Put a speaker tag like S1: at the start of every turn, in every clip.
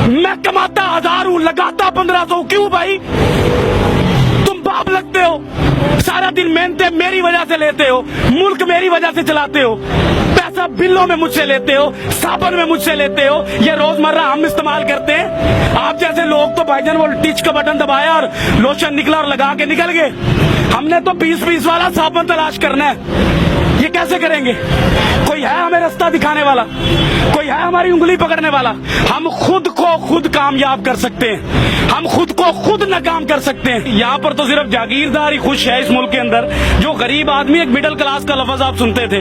S1: मैं कमाता 1000 हूं, लगाता 1500, क्यों भाई? तुम बाप लगते हो, सारा दिन मेहनतें मेरी वजह से लेते हो, मुल्क मेरी वजह से चलाते हो, पैसा बिलों में मुझसे लेते हो, साबुन में मुझसे लेते हो, ये रोजमर्रा हम इस्तेमाल करते हैं। आप जैसे लोग तो भाईजान वो टिच का बटन दबाया और लोशन निकला और लगा के निकल गए। हमने तो 20-20 वाला साबुन तलाश करना है। ये कैसे करेंगे? कोई है हमें रास्ता दिखाने वाला? कोई है हमारी उंगली पकड़ने वाला? हम खुद को खुद कामयाब कर सकते हैं, हम खुद को खुद नाकाम कर सकते हैं। यहाँ पर तो सिर्फ जागीरदार ही खुश है इस मुल्क के अंदर। जो गरीब आदमी, एक मिडिल क्लास का लफ्ज आप सुनते थे,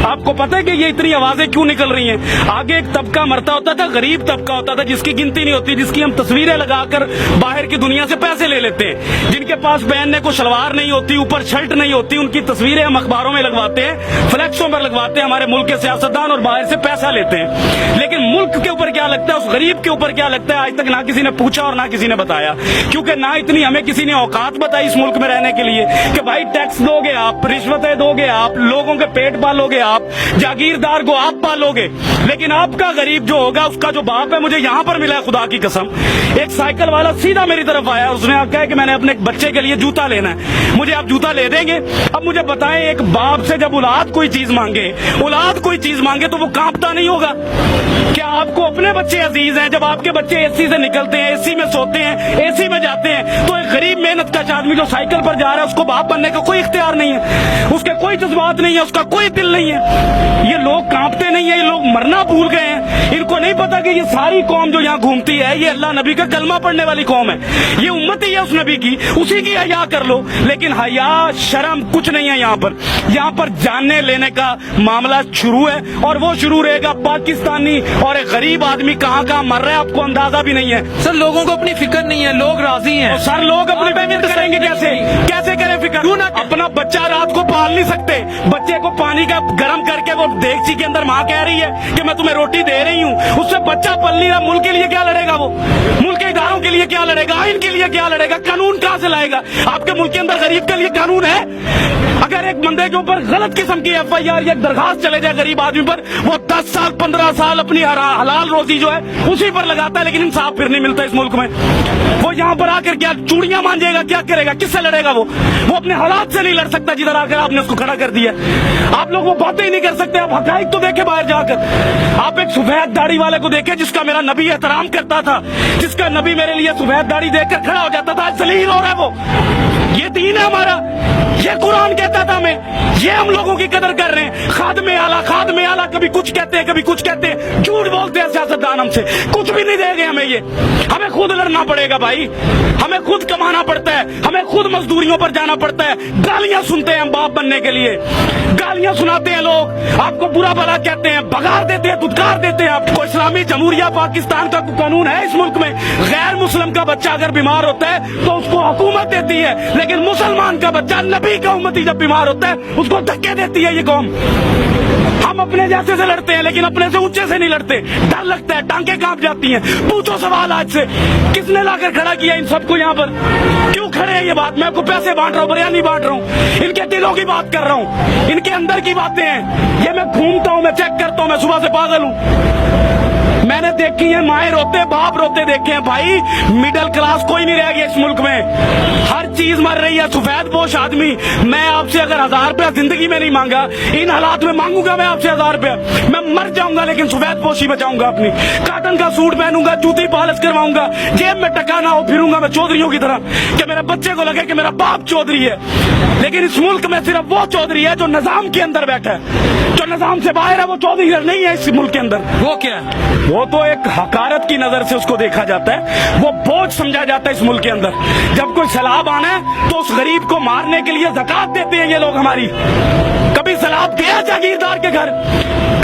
S1: आपको पता है कि ये इतनी आवाजें क्यों निकल रही हैं? आगे एक तबका मरता होता था, गरीब तबका होता था, जिसकी गिनती नहीं होती, जिसकी हम तस्वीरें लगाकर बाहर की दुनिया से पैसे ले लेते हैं, जिनके पास पहनने को शलवार नहीं होती, ऊपर शर्ट नहीं होती, उनकी तस्वीरें हम अखबारों में लगवाते हैं, फ्लैक्सों पर लगवाते हैं, हमारे मुल्क के सियासतदान, और बाहर से पैसा लेते हैं। लेकिन मुल्क के ऊपर क्या लगता है, उस गरीब के ऊपर क्या लगता है, आज तक ना किसी ने पूछा और ना किसी ने बताया, क्योंकि ना इतनी हमें किसी ने औकात बताई इस मुल्क में रहने के लिए कि भाई टैक्स दोगे आप, रिश्वतें दोगे आप, लोगों के पेट पालोगे आप, जागीरदार को आप पालोगे। लेकिन आपका गरीब जो होगा, उसका जो बाप है, मुझे यहाँ पर मिला है खुदा की कसम, एक साइकिल वाला सीधा मेरी तरफ आया, उसने कहा कि मैंने अपने बच्चे के लिए जूता लेना है, मुझे आप जूता ले देंगे? अब मुझे बताएं, एक बाप से जब औलाद कोई चीज मांगे तो वो कांपता नहीं होगा? क्या आपको अपने बच्चे अजीज हैं? जब आपके बच्चे एसी से निकलते हैं, एसी में सोते हैं, एसी में जाते हैं, तो एक गरीब मेहनत का आदमी जो साइकिल पर जा रहा है, उसको बाप बनने का कोई इख्तियार नहीं है, उसके कोई जज्बात नहीं है, उसका कोई दिल नहीं है। ये लोग कांपते नहीं है, ये लोग मरना भूल गए हैं। इनको नहीं पता कि ये सारी कौम जो यहाँ घूमती है, ये अल्लाह नबी का कलमा पढ़ने वाली कौम है, ये उम्मत ही है उस नबी की, उसी की हया कर लो। लेकिन हया शर्म कुछ नहीं है यहाँ पर जानने लेने का मामला शुरू है, और वो शुरू रहेगा। पाकिस्तानी और एक गरीब आदमी कहाँ कहाँ मर रहा है, आपको अंदाजा भी नहीं है।
S2: सर, लोगों को अपनी फिक्र नहीं है, लोग राजी हैं।
S1: सर, लोग अपनी फिक्र करेंगे कैसे करें फिक्र? अपना बच्चा रात को पाल नहीं सकते, बच्चे को पानी का गर्म करके वो देगची के अंदर माँ कह रही है कि मैं तुम्हें रोटी दे रही हूँ, उससे बच्चा पल नहीं रहा। मुल्क के लिए क्या लड़ेगा वो? मुल्क के इदारों के लिए क्या लड़ेगा? आइन के लिए क्या लड़ेगा? कानून कहाँ से लाएगा? आपके मुल्क के अंदर गरीब के लिए कानून है? अगर एक बंदे के ऊपर गलत किस्म की FIR या दरखास्त चले जाए गरीब आदमी पर, वो 10 साल 15 साल अपनी हलाल रोजी जो है उसी पर लगाता है, लेकिन इंसाफ फिर नहीं मिलता इस मुल्क में। वो यहाँ पर आकर क्या चूड़ियां मांजेगा? क्या करेगा? किससे लड़ेगा? वो अपने हालात से नहीं लड़ सकता जिधर आकर आपने उसको खड़ा कर दिया। आप लोग वो बातें ही नहीं कर सकते। आप हकाइक तो देखे बाहर जाकर। आप एक सफेद दाढ़ी वाले को देखे जिसका मेरा नबी एहतराम करता था, जिसका नबी मेरे लिए सफेद दाढ़ी देखकर खड़ा हो जाता था, आज जलील हो रहा है वो। ये दीन है हमारा, ये कुरान कहता था हमें, ये हम लोगों की कदर कर रहे हैं। खादमे आला कभी कुछ कहते हैं, कभी कुछ कहते हैं, झूठ बोलते हैं सियासतदान हमसे, कुछ भी नहीं देंगे हमें। ये हमें खुद लड़ना पड़ेगा भाई, हमें खुद कमाना पड़ता है, हमें खुद मजदूरियों पर जाना पड़ता है। गालियां सुनते हैं हम बाप बनने के लिए, गालियां सुनाते हैं लोग, आपको बुरा भला कहते हैं, भगार देते हैं, दुत्कार देते हैं। आपको इस्लामी जमहूरिया पाकिस्तान का कानून है इस मुल्क में, गैर मुस्लिम का बच्चा अगर बीमार होता है तो उसको हुकूमत देती है, लेकिन मुसलमान का बच्चा, नबी का उम्मती जब बीमार होता है उसको धक्के देती है ये कौम। हम अपने जैसे से लड़ते हैं, लेकिन अपने से ऊंचे से नहीं लड़ते। डर लगता है, टांगे कांप जाती हैं। पूछो सवाल आज से, किसने लाकर खड़ा किया इन सबको यहाँ पर? क्यों खड़े हैं? ये बात मैं आपको पैसे बांट रहा हूँ, बयानी बांट रहा हूँ, इनके दिलों की बात कर रहा हूँ, इनके अंदर की बातें हैं। ये मैं घूमता हूँ, मैं चेक करता हूँ, मैं सुबह से पागल हूँ। मैंने देखी है माए रोते, बाप रोते देखे हैं भाई। मिडिल क्लास कोई नहीं रह गया इस मुल्क में, हर चीज मर रही है। सफेद पोश आदमी, मैं आपसे अगर 1000 रुपया जिंदगी में नहीं मांगा, इन हालात में मांगूंगा मैं आपसे 1000 रुपया, मैं मर जाऊंगा, लेकिन सफेद पोशी बचाऊंगा अपनी। काटन का सूट पहनूंगा, जूती पॉलिश करवाऊंगा, जेब में टका ना हो, फिरूंगा मैं चौधरियों की तरह कि मेरे बच्चे को लगे कि मेरा बाप चौधरी है। लेकिन इस मुल्क में सिर्फ वो चौधरी है जो निजाम के अंदर बैठा है, जो निजाम से बाहर है वो चौधरी नहीं है इस मुल्क के अंदर।
S2: वो क्या है?
S1: वो तो एक हकारत की नजर से उसको देखा जाता है, वो बोझ समझा जाता है इस मुल्क के अंदर। जब कोई सैलाब आना है तो उस गरीब को मारने के लिए ज़कात देते हैं ये लोग हमारी। कभी सैलाब गया जागीरदार के घर,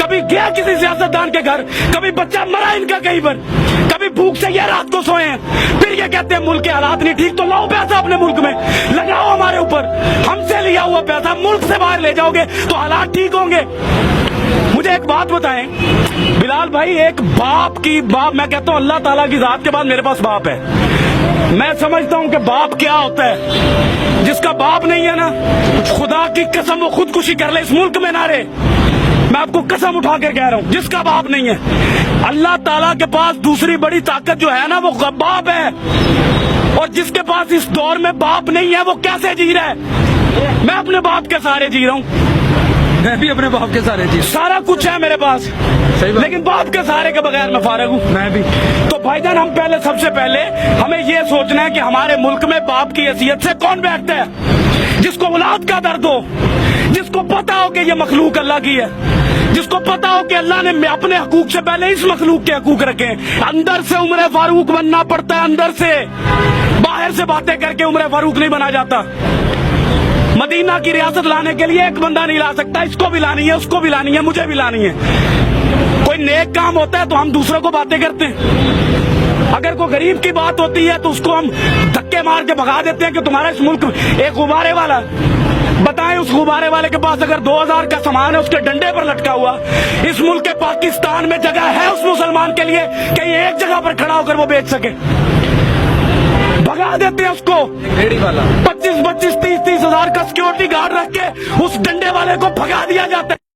S1: कभी गया किसी सियासतदान के घर, कभी बच्चा मरा इनका कहीं पर, कभी भूख से ये रात को सोए हैं, फिर ये कहते हैं मुल्क के हालात नहीं ठीक, तो लाओ पैसा अपने मुल्क में लगाओ हमारे ऊपर। हमसे लिया हुआ पैसा मुल्क से बाहर ले जाओगे तो हालात ठीक होंगे। मुझे एक बात बताएं बिलाल भाई, एक बाप मैं कहता हूँ अल्लाह ताला की जात के बाद मेरे पास बाप है। मैं समझता हूँ कि बाप क्या होता है। जिसका बाप नहीं है ना, खुदा की कसम वो खुदकुशी कर ले इस मुल्क में ना रहे। मैं आपको कसम उठा कर कह रहा हूँ, जिसका बाप नहीं है, अल्लाह ताला के पास दूसरी बड़ी ताकत जो है ना वो बाप है। और जिसके पास इस दौर में बाप नहीं है वो कैसे जी रहा है? मैं अपने बाप के सहारे जी रहा हूँ,
S2: मैं भी अपने बाप के सारे जी,
S1: सारा कुछ है मेरे पास,
S2: सही बात।
S1: लेकिन बाप के सहारे के बगैर मैं फारिग हूँ।
S2: मैं भी।
S1: तो भाईजान हम पहले सबसे पहले हमें ये सोचना है कि हमारे मुल्क में बाप की हैसियत से कौन बैठता है? जिसको औलाद का दर्द हो, जिसको पता हो कि ये मखलूक अल्लाह की है, जिसको पता हो कि अल्लाह ने अपने हकूक से पहले इस मखलूक के हकूक रखे। अंदर से उम्र फारूक बनना पड़ता है, अंदर से, बाहर से बातें करके उम्र फारूक नहीं बना जाता। मदीना की रियासत लाने के लिए एक बंदा नहीं ला सकता, इसको भी लानी है, उसको भी लानी है, मुझे भी लानी है। कोई नेक काम होता है तो हम दूसरों को बातें करते हैं, अगर कोई गरीब की बात होती है तो उसको हम धक्के मार के भगा देते हैं कि तुम्हारा इस मुल्क में एक गुब्बारे वाला, बताएं उस गुब्बारे वाले के पास अगर 2000 का सामान है उसके डंडे पर लटका हुआ, इस मुल्क के पाकिस्तान में जगह है उस मुसलमान के लिए कि ये एक जगह पर खड़ा होकर वो बेच सके? भगा देते हैं उसको।
S2: रेडी वाला
S1: 25-25, 30-30 हजार का सिक्योरिटी गार्ड रख के उस डंडे वाले को भगा दिया जाता है।